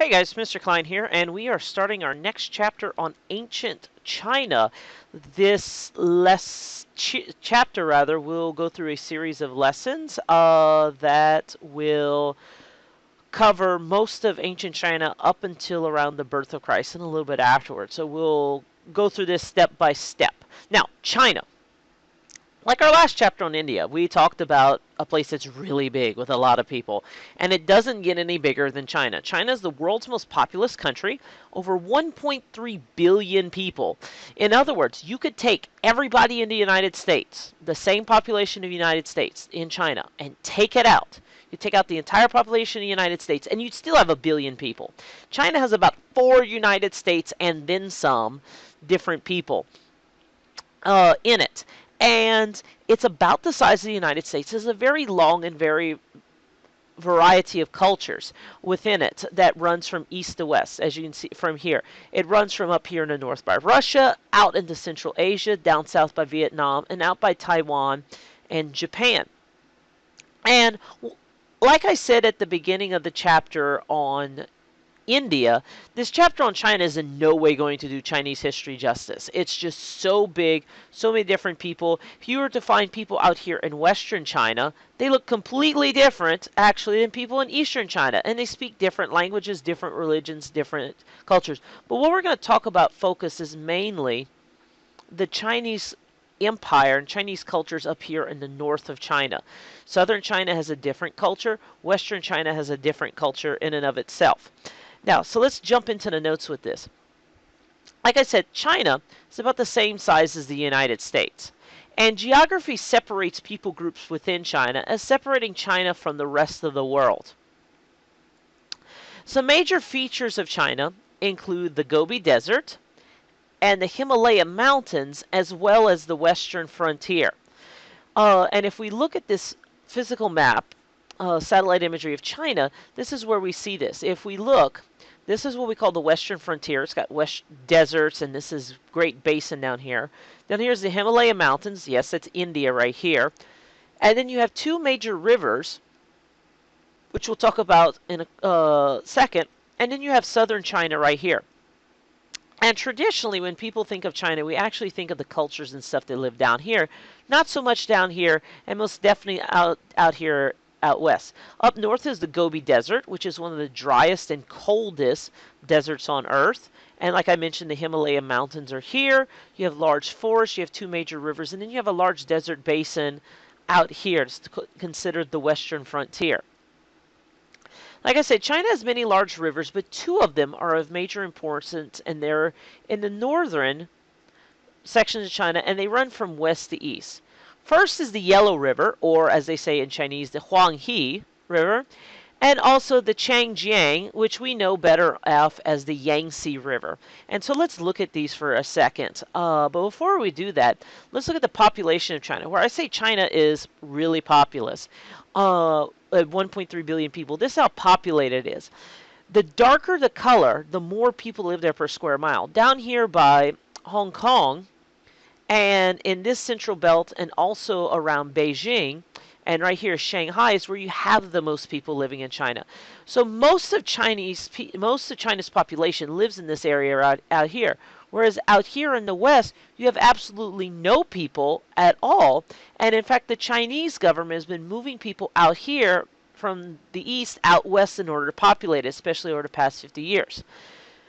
Hey guys, Mr. Klein here, and we are starting our next chapter on ancient China. This chapter, rather, will go through a series of lessons that will cover most of ancient China up until around the birth of Christ and a little bit afterwards. So we'll go through this step by step. Now, China. Like our last chapter on India, we talked about a place that's really big with a lot of people, and it doesn't get any bigger than China. China is the world's most populous country, over 1.3 billion people. In other words, you could take everybody in the United States, the same population of the United States in China, and take it out. You take out the entire population of the United States, and you'd still have 1 billion people. China has about 4 United States and then some different people in it. And it's about the size of the United States. There's a very long and very variety of cultures within it that runs from east to west, as you can see from here. It runs from up here in the north by Russia, out into Central Asia, down south by Vietnam, and out by Taiwan and Japan. And like I said at the beginning of the chapter on India, this chapter on China is in no way going to do Chinese history justice. It's just so big, so many different people. If you were to find people out here in Western China, they look completely different, actually, than people in Eastern China. And they speak different languages, different religions, different cultures. But what we're going to talk about focus is mainly the Chinese empire and Chinese cultures up here in the north of China. Southern China has a different culture. Western China has a different culture in and of itself. Now, so let's jump into the notes with this. Like I said, China is about the same size as the United States. And geography separates people groups within China as separating China from the rest of the world. Some major features of China include the Gobi Desert and the Himalaya Mountains, as well as the western frontier. And if we look at this physical map, satellite imagery of China, this is where we see this. If we look, this is what we call the western frontier. It's got west deserts, and this is Great Basin down here. Then here's the Himalaya Mountains. Yes, that's India right here. And then you have two major rivers, which we'll talk about in a second. And then you have southern China right here. And traditionally, when people think of China, we actually think of the cultures and stuff that live down here. Not so much down here, and most definitely out here out west. Up north is the Gobi Desert, which is one of the driest and coldest deserts on Earth. And like I mentioned, the Himalaya Mountains are here. You have large forests, you have two major rivers, and then you have a large desert basin out here. It's considered the western frontier. Like I said, China has many large rivers, but two of them are of major importance, and they're in the northern sections of China, and they run from west to east. First is the Yellow River, or as they say in Chinese, the Huanghe River, and also the Changjiang, which we know better off as the Yangtze River. And so let's look at these for a second. But before we do that, let's look at the population of China. Where I say China is really populous, at 1.3 billion people. This is how populated it is. The darker the color, the more people live there per square mile. Down here by Hong Kong, and in this central belt, and also around Beijing, and right here Shanghai is where you have the most people living in China. So most of China's population lives in this area out here. Whereas out here in the west, you have absolutely no people at all. And in fact, the Chinese government has been moving people out here from the east out west in order to populate it, especially over the past 50 years.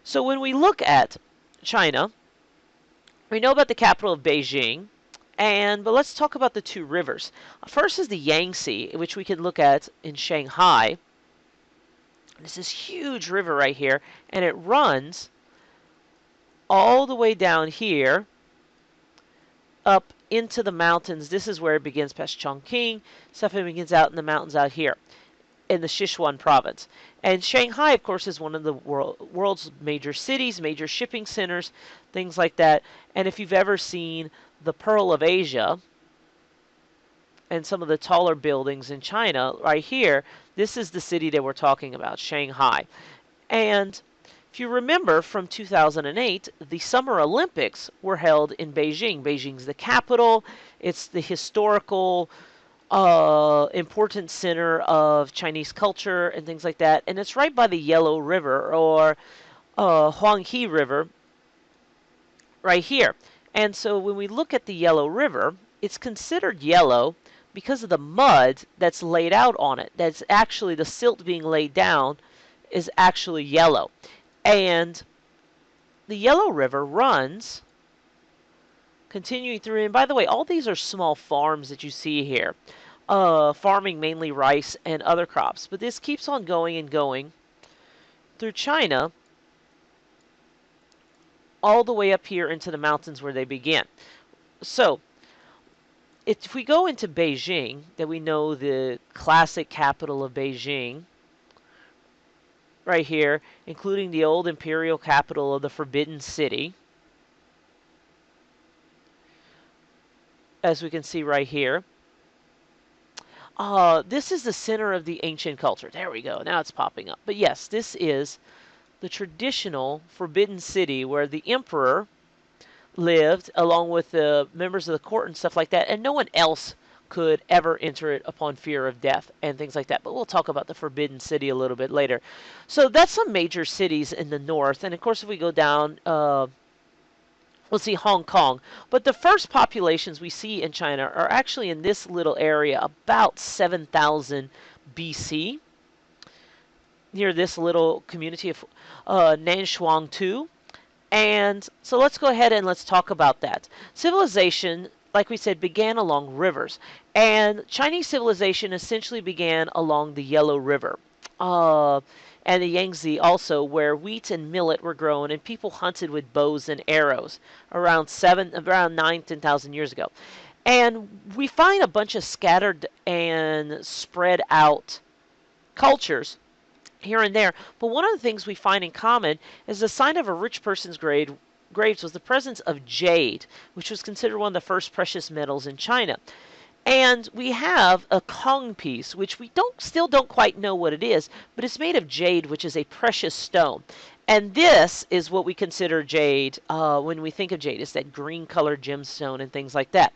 So when we look at China, we know about the capital of Beijing, but let's talk about the two rivers. First is the Yangtze, which we can look at in Shanghai. This is huge river right here, and it runs all the way down here up into the mountains. This is where it begins past Chongqing. Stuff it begins out in the mountains out here in the Sichuan province. And Shanghai, of course, is one of the world's major cities, major shipping centers, things like that. And if you've ever seen the Pearl of Asia and some of the taller buildings in China, right here, this is the city that we're talking about, Shanghai. And if you remember from 2008, the Summer Olympics were held in Beijing. Beijing's the capital. It's the historical important center of Chinese culture and things like that. And it's right by the Yellow River, or Huanghe River, right here. And so when we look at the Yellow River, it's considered yellow because of the mud that's laid out on it. That's actually the silt being laid down is actually yellow. And the Yellow River runs continuing through. And by the way, all these are small farms that you see here, farming mainly rice and other crops. But this keeps on going and going through China all the way up here into the mountains where they begin. So if we go into Beijing, that we know the classic capital of Beijing, right here, including the old imperial capital of the Forbidden City, as we can see right here. This is the center of the ancient culture. There we go. Now it's popping up. But yes, this is the traditional Forbidden City where the emperor lived along with the members of the court and stuff like that, and no one else could ever enter it upon fear of death and things like that. But we'll talk about the Forbidden City a little bit later. So that's some major cities in the north. And of course, if we go down, we'll see Hong Kong. But the first populations we see in China are actually in this little area about 7,000 BC, near this little community of Nanshuang-tu. And so let's go ahead and let's talk about that. Civilization, like we said, began along rivers. And Chinese civilization essentially began along the Yellow River. And the Yangtze also, where wheat and millet were grown, and people hunted with bows and arrows around 9,000-10,000 years ago. And we find a bunch of scattered and spread out cultures here and there. But one of the things we find in common is the sign of a rich person's graves was the presence of jade, which was considered one of the first precious metals in China. And we have a Kong piece, which we still don't quite know what it is, but it's made of jade, which is a precious stone. And this is what we consider jade when we think of jade. It's that green-colored gemstone and things like that.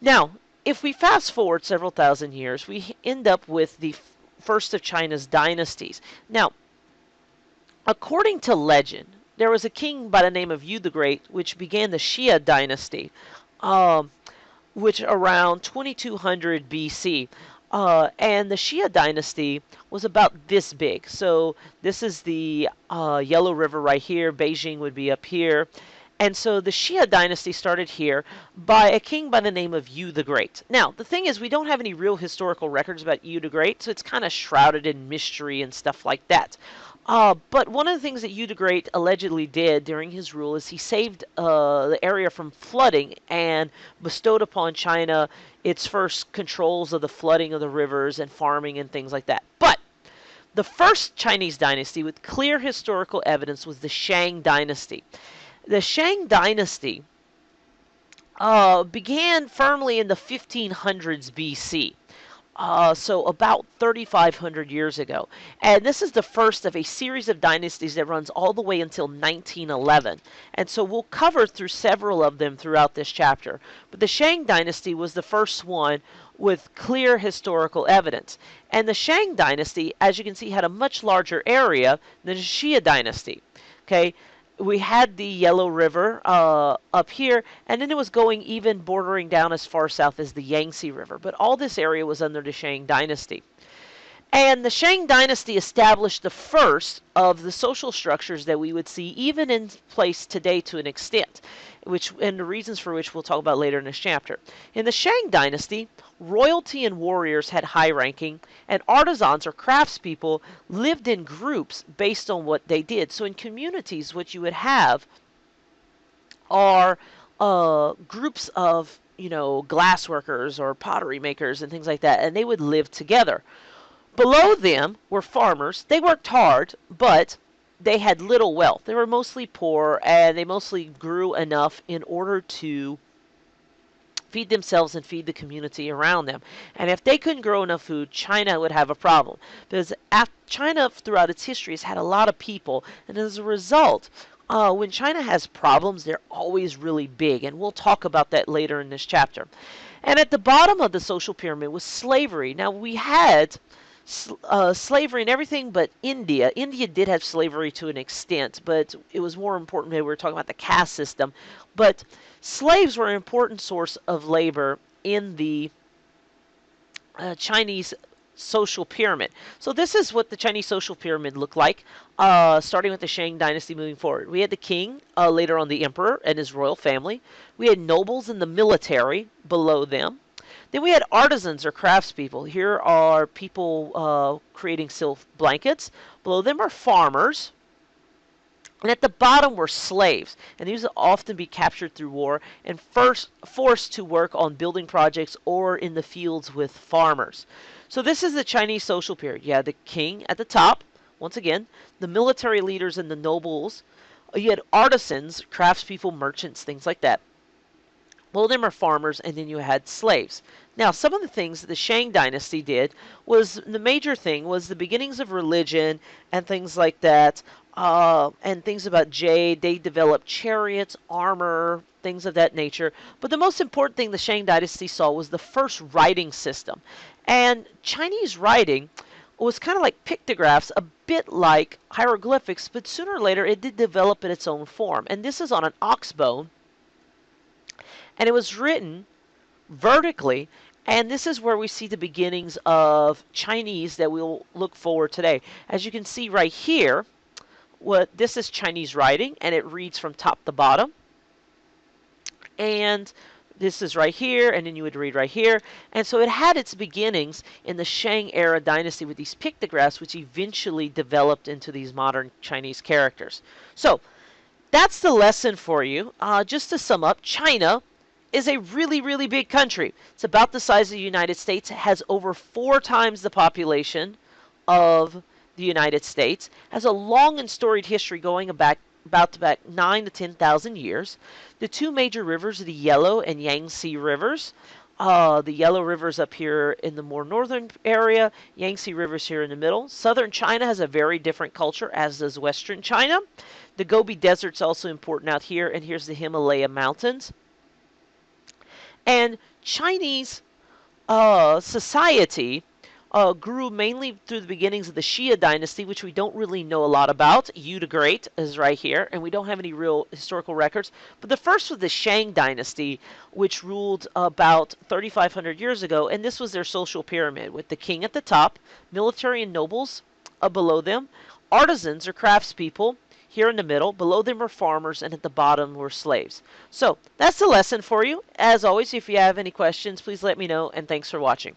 Now, if we fast forward several thousand years, we end up with the first of China's dynasties. Now, according to legend, there was a king by the name of Yu the Great, which began the Shia Dynasty, which around 2200 BC. And the Shia Dynasty was about this big. So this is the Yellow River right here. Beijing would be up here. And so the Shia Dynasty started here by a king by the name of Yu the Great. Now, the thing is, we don't have any real historical records about Yu the Great, so it's kind of shrouded in mystery and stuff like that. But one of the things that Yu the Great allegedly did during his rule is he saved the area from flooding and bestowed upon China its first controls of the flooding of the rivers and farming and things like that. But the first Chinese dynasty with clear historical evidence was the Shang Dynasty. The Shang Dynasty began firmly in the 1500s BC. So about 3,500 years ago. And this is the first of a series of dynasties that runs all the way until 1911. And so we'll cover through several of them throughout this chapter. But the Shang Dynasty was the first one with clear historical evidence. And the Shang Dynasty, as you can see, had a much larger area than the Shia Dynasty. Okay. We had the Yellow River up here, and then it was going even bordering down as far south as the Yangtze River. But all this area was under the Shang Dynasty. And the Shang Dynasty established the first of the social structures that we would see even in place today to an extent, and the reasons for which we'll talk about later in this chapter. In the Shang Dynasty, royalty and warriors had high ranking, and artisans or craftspeople lived in groups based on what they did. So in communities, what you would have are groups of, glass workers or pottery makers and things like that, and they would live together. Below them were farmers. They worked hard, but they had little wealth. They were mostly poor, and they mostly grew enough in order to feed themselves and feed the community around them. And if they couldn't grow enough food, China would have a problem. Because China, throughout its history, has had a lot of people, and as a result, when China has problems, they're always really big, and we'll talk about that later in this chapter. And at the bottom of the social pyramid was slavery. Now, we had slavery and everything but India. India did have slavery to an extent, but it was more important when we were talking about the caste system. But slaves were an important source of labor in the Chinese social pyramid. So this is what the Chinese social pyramid looked like, starting with the Shang Dynasty moving forward. We had the king, later on the emperor and his royal family. We had nobles in the military below them. Then we had artisans or craftspeople. Here are people creating silk blankets. Below them are farmers. And at the bottom were slaves, and these would often be captured through war and first forced to work on building projects or in the fields with farmers. So this is the Chinese social period. You had the king at the top, once again, the military leaders and the nobles. You had artisans, craftspeople, merchants, things like that. Below them are farmers, and then you had slaves. Now, some of the things that the Shang Dynasty did was, the major thing was the beginnings of religion and things like that, and things about jade. They developed chariots, armor, things of that nature. But the most important thing the Shang Dynasty saw was the first writing system. And Chinese writing was kind of like pictographs, a bit like hieroglyphics, but sooner or later it did develop in its own form. And this is on an ox bone, and it was written vertically, and this is where we see the beginnings of Chinese that we'll look forward today. As you can see right here, this is Chinese writing, and it reads from top to bottom. And this is right here, and then you would read right here. And so it had its beginnings in the Shang era dynasty with these pictographs, which eventually developed into these modern Chinese characters. So that's the lesson for you. Just to sum up, China is a really, really big country. It's about the size of the United States. It has over 4 times the population of the United States. Has a long and storied history going back 9 to 10,000 years. The 2 major rivers are the Yellow and Yangtze rivers. The Yellow River is up here in the more northern area. Yangtze River is here in the middle. Southern China has a very different culture, as does Western China. The Gobi Desert is also important out here, and here's the Himalaya Mountains. And Chinese society grew mainly through the beginnings of the Shia Dynasty, which we don't really know a lot about. Yu the Great is right here, and we don't have any real historical records. But the first was the Shang Dynasty, which ruled about 3,500 years ago, and this was their social pyramid, with the king at the top, military and nobles below them, artisans or craftspeople here in the middle, below them were farmers, and at the bottom were slaves. So that's the lesson for you. As always, if you have any questions, please let me know, and thanks for watching.